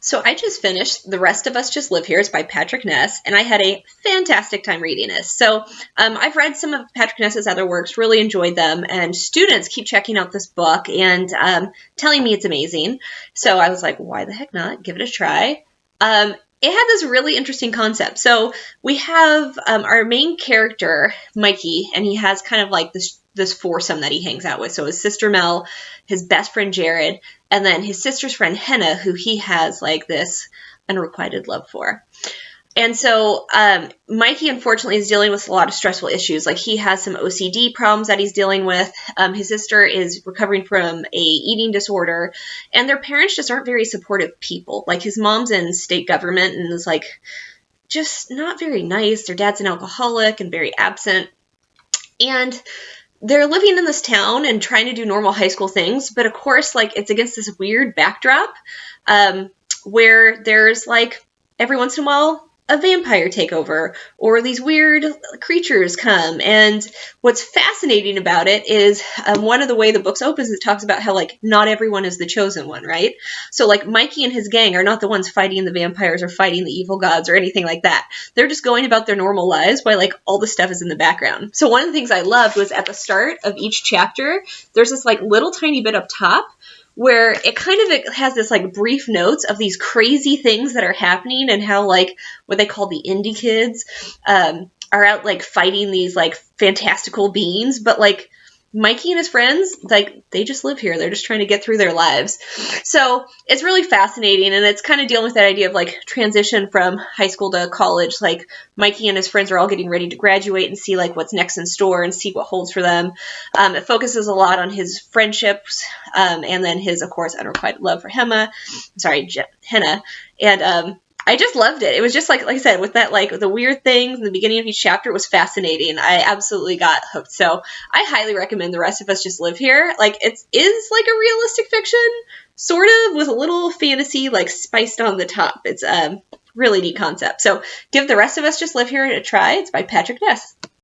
So I just finished The Rest of Us Just Live Here. It's by Patrick Ness, and I had a fantastic time reading this. So I've read some of Patrick Ness's other works, really enjoyed them, and students keep checking out this book and telling me it's amazing. So I was like, why the heck not? Give it a try. It had this really interesting concept. So we have our main character, Mikey, and he has kind of like this foursome that he hangs out with. So his sister Mel, his best friend Jared, and then his sister's friend Henna, who he has like this unrequited love for. And so Mikey, unfortunately, is dealing with a lot of stressful issues. Like he has some OCD problems that he's dealing with. His sister is recovering from a eating disorder. And their parents just aren't very supportive people. Like his mom's in state government and is like just not very nice. Their dad's an alcoholic and very absent. And they're living in this town and trying to do normal high school things. But of course, like it's against this weird backdrop where there's like every once in a while a vampire takeover or these weird creatures come. And what's fascinating about it is one of the way the books opens, it talks about how like not everyone is the chosen one, right? So like Mikey and his gang are not the ones fighting the vampires or fighting the evil gods or anything like that. They're just going about their normal lives while like all the stuff is in the background. So one of the things I loved was at the start of each chapter, there's this like little tiny bit up top where it kind of has this like brief notes of these crazy things that are happening and how like what they call the indie kids are out like fighting these like fantastical beings, but like Mikey and his friends, like they just live here. They're just trying to get through their lives. So it's really fascinating, and it's kind of dealing with that idea of like transition from high school to college. Like Mikey and his friends are all getting ready to graduate and see like what's next in store and see what holds for them. It focuses a lot on his friendships and then his, of course, unrequited love for Henna. And I just loved it. It was just like I said, with that, like the weird things in the beginning of each chapter was fascinating. I absolutely got hooked. So I highly recommend The Rest of Us Just Live Here. Like it is like a realistic fiction, sort of, with a little fantasy like spiced on the top. It's a really neat concept. So give The Rest of Us Just Live Here a try. It's by Patrick Ness.